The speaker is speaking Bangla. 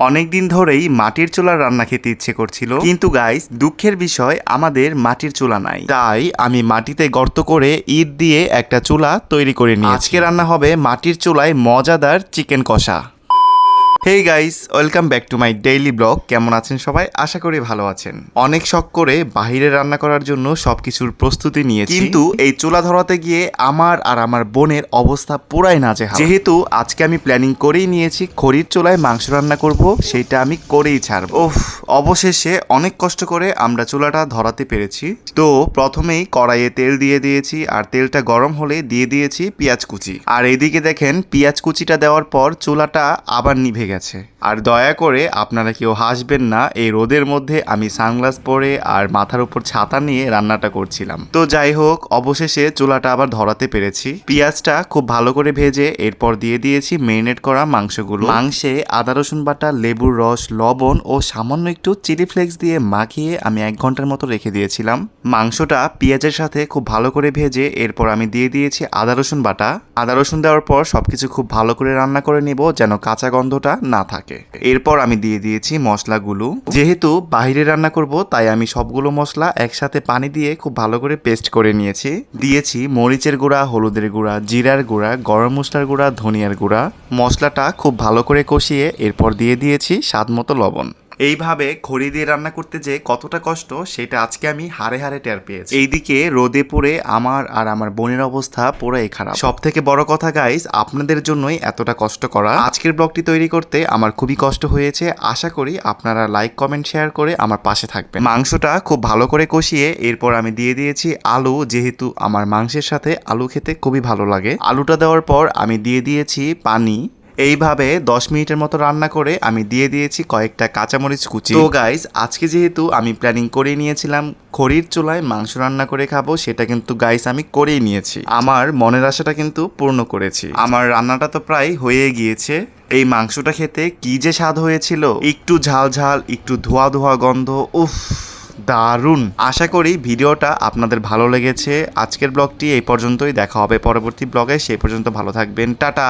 অনেকদিন ধরেই মাটির চুলার রান্না খেতে ইচ্ছে করছিল, কিন্তু গাইস দুঃখের বিষয় আমাদের মাটির চুলা নাই। তাই আমি মাটিতে গর্ত করে ইট দিয়ে একটা চুলা তৈরি করে নিয়েছি। আজকে রান্না হবে মাটির চুলায় মজাদার চিকেন কষা। Hey guys, welcome back to my daily blog. কেমন আছেন সবাই? আশা করি ভালো আছেন। অনেক শখ করে বাইরে রান্না করার জন্য সবকিছুর প্রস্তুতি নিয়েছি, কিন্তু এই চুলা ধরাতে গিয়ে আমার আর আমার বোনের অবস্থা পুরাই নাজেহাল। যেহেতু আজকে আমি প্ল্যানিং করেই নিয়েছি খড়ির চুলায় মাংস রান্না করব, সেটা আমি করেই ছাড়ব। অবশেষে অনেক কষ্ট করে আমরা চুলাটা ধরাতে পেরেছি। তো প্রথমেই কড়াইয়ে তেল দিয়ে দিয়েছি, আর তেলটা গরম হলে দিয়ে দিয়েছি পেঁয়াজ কুচি। আর এদিকে দেখেন পেঁয়াজ কুচিটা দেওয়ার পর চুলাটা আবার নিভে গেছে। আর দয়া করে আপনারা কেউ হাসবেন না, এই রোদের মধ্যে আমি সানগ্লাস পরে আর মাথার উপর ছাতা নিয়ে রান্নাটা করছিলাম। তো যাই হোক, অবশেষে চুলাটা আবার ধরাতে পেরেছি। পেঁয়াজটা খুব ভালো করে ভেজে এরপর দিয়ে দিয়েছি মেরিনেট করা মাংসগুলো। মাংসে আদা রসুন বাটা, লেবুর রস, লবণ ও সামান্য একটু চিলি ফ্লেক্স দিয়ে মাখিয়ে আমি 1 ঘন্টার মতো রেখে দিয়েছিলাম। মাংসটা পেঁয়াজের সাথে খুব ভালো করে ভেজে এরপর আমি দিয়ে দিয়েছি আদা রসুন বাটা। আদা রসুন দেওয়ার পর সবকিছু খুব ভালো করে রান্না করে নিব, যেন কাঁচা গন্ধটা না থাকে। এরপর আমি দিয়ে দিয়েছি মশলাগুলো। যেহেতু বাইরে রান্না করব, তাই আমি সবগুলো মশলা একসাথে পানি দিয়ে খুব ভালো করে পেস্ট করে নিয়েছি। দিয়েছি মরিচের গুঁড়া, হলুদের গুঁড়া, জিরার গুঁড়া, গরম মশলার গুঁড়া, ধনিয়ার গুঁড়া। মশলাটা খুব ভালো করে কষিয়ে এরপর দিয়ে দিয়েছি স্বাদ মতো লবণ। এইভাবে খড়ি দিয়ে রান্না করতে যে কতটা কষ্ট, সেটা আজকে আমি হাড়ে হাড়ে টের পেয়েছি। এইদিকে রোদে পুড়ে আমার আর আমার বোনের অবস্থা পুরাই খারাপ। সব থেকে বড় কথা গাইস, আপনাদের জন্যই এতটা কষ্ট করা। আজকের ব্লগটি তৈরি করতে আমার খুবই কষ্ট হয়েছে। আশা করি আপনারা লাইক, কমেন্ট, শেয়ার করে আমার পাশে থাকবেন। মাংসটা খুব ভালো করে কষিয়ে এরপর আমি দিয়ে দিয়েছি আলু, যেহেতু আমার মাংসের সাথে আলু খেতে খুবই ভালো লাগে। আলুটা দেওয়ার পর আমি দিয়ে দিয়েছি পানি। এইভাবে 10 মিনিটের মতো রান্না করে আমি দিয়ে দিয়েছি কয়েকটা কাঁচামরিচ কুচি। তো গাইস, আজকে যেহেতু আমি প্ল্যানিং করে নিয়েছিলাম খড়ির চুলায় মাংস রান্না করে খাবো, সেটা কিন্তু গাইস আমি করেই নিয়েছি। আমার মনের আশাটা কিন্তু পূর্ণ করেছি। আমার রান্নাটা তো প্রায় হয়ে গিয়েছে। এই মাংসটা খেতে কি যে স্বাদ হয়েছিল, একটু ঝাল ঝাল, একটু ধোয়া ধোয়া গন্ধ, উফ দারুণ। আশা করি ভিডিওটা আপনাদের ভালো লেগেছে। আজকের ব্লগটি এই পর্যন্তই। দেখা হবে পরবর্তী ব্লগে। সেই পর্যন্ত ভালো থাকবেন। টাটা।